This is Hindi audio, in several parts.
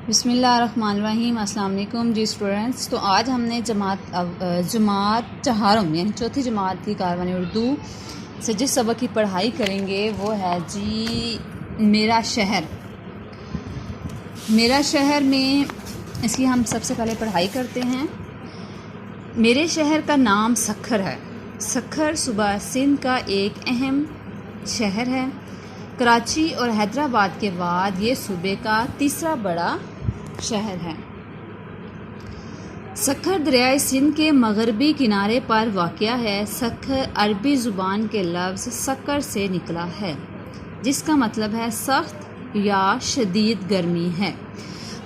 बिस्मिल्लाहिर्रहमानिर्रहीम। अस्सलाम वालेकुम जी स्टूडेंट्स। तो आज हमने जमात चहारम यानी चौथी जमात की कारवानी उर्दू से जिस सबक की पढ़ाई करेंगे वो है जी मेरा शहर। मेरा शहर में इसकी हम सबसे पहले पढ़ाई करते हैं। मेरे शहर का नाम सक्खर है। सक्खर सूबा सिंध का एक अहम शहर है। कराची और हैदराबाद के बाद ये सूबे का तीसरा बड़ा शहर है। सक्खर दरियाए सिंध के मगरबी किनारे पर वाक़या है। सक्खर अरबी ज़ुबान के लफ्ज़ सक्कर से निकला है, जिसका मतलब है सख्त या शदीद गर्मी है।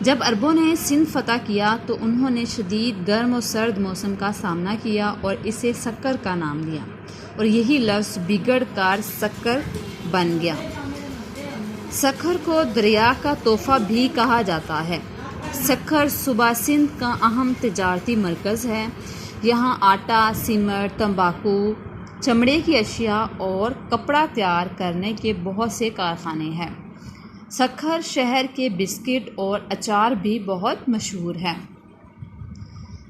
जब अरबों ने सिंध फ़तह किया तो उन्होंने शदीद गर्म और सर्द मौसम का सामना किया और इसे सक्कर का नाम दिया और यही लफ्ज़ बिगड़ कर सक्कर बन गया। सक्खर को दरिया का तोहफ़ा भी कहा जाता है। सक्खर सूबा सिंध का अहम तिजारती मरकज़ है। यहाँ आटा, सीमेंट, तंबाकू, चमड़े की अशिया और कपड़ा तैयार करने के बहुत से कारखाने हैं। सक्खर शहर के बिस्किट और अचार भी बहुत मशहूर है।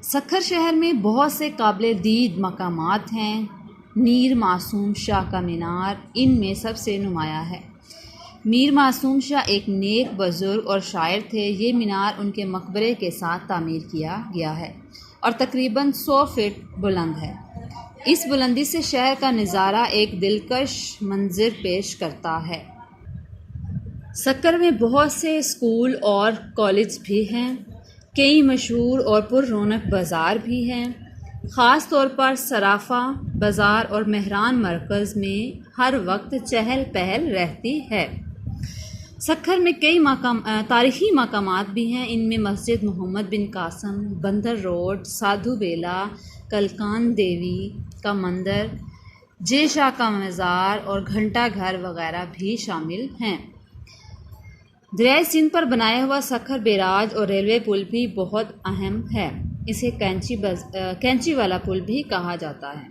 सक्खर शहर में बहुत से काबिल दीद मकामात हैं। मीर मासूम शाह का मीनार इनमें सबसे नुमायाँ है। मीर मासूम शाह एक नेक बुज़ुर्ग और शायर थे। ये मीनार उनके मकबरे के साथ तामीर किया गया है और तकरीबन 100 फीट बुलंद है। इस बुलंदी से शहर का नज़ारा एक दिलकश मंजर पेश करता है। सक्कर में बहुत से स्कूल और कॉलेज भी हैं। कई मशहूर और पुररौनक बाज़ार भी हैं। ख़ास तौर पर सराफा बाज़ार और मेहरान मरकज़ में हर वक्त चहल पहल रहती है। सक्खर में कई तारीख़ी मकामात भी हैं। इनमें मस्जिद मोहम्मद बिन कासम, बंदर रोड, साधु बेला, कलकान देवी का मंदिर, जे शाह का मज़ार और घंटा घर वगैरह भी शामिल हैं। दरियाए सिंध पर बनाया हुआ सक्खर बैराज और रेलवे पुल भी बहुत अहम है। इसे कैंची वाला पुल भी कहा जाता है।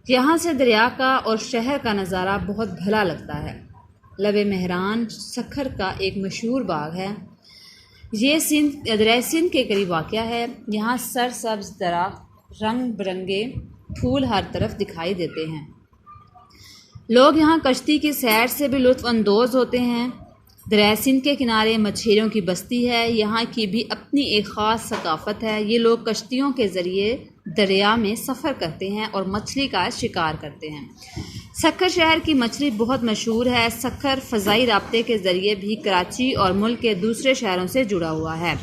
यहाँ से दरिया का और शहर का नज़ारा बहुत भला लगता है। लबे मेहरान सक्खर का एक मशहूर बाग है। ये दरियाए सिंध के करीब वाक़या है। यहाँ सरसब्ज़ दरख्त, रंग बिरंगे फूल हर तरफ दिखाई देते हैं। लोग यहाँ कश्ती की सैर से भी लुत्फ़ अंदोज़ होते हैं। दरियाए सिंध के किनारे मछलियों की बस्ती है। यहाँ की भी अपनी एक ख़ास सकाफ़त है। ये लोग कश्तियों के ज़रिए दरिया में सफ़र करते हैं और मछली का शिकार करते हैं। सक्खर शहर की मछली बहुत मशहूर है। सक्खर फ़ज़ाई राब्ते के ज़रिए भी कराची और मुल्क के दूसरे शहरों से जुड़ा हुआ है।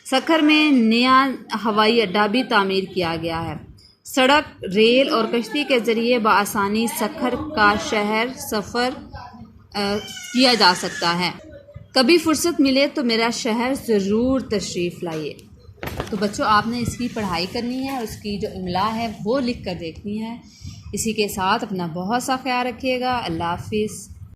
सक्खर में नया हवाई अड्डा भी तामीर किया गया है। सड़क, रेल और कश्ती के ज़रिए बआसानी सक्खर का शहर सफ़र किया जा सकता है। कभी फ़ुर्सत मिले तो मेरा शहर ज़रूर तशरीफ़ लाइए। तो बच्चों, आपने इसकी पढ़ाई करनी है और उसकी जो इमला है वो लिख कर देखनी है। इसी के साथ अपना बहुत सा ख्याल रखिएगा। अल्लाह हाफ़िज़।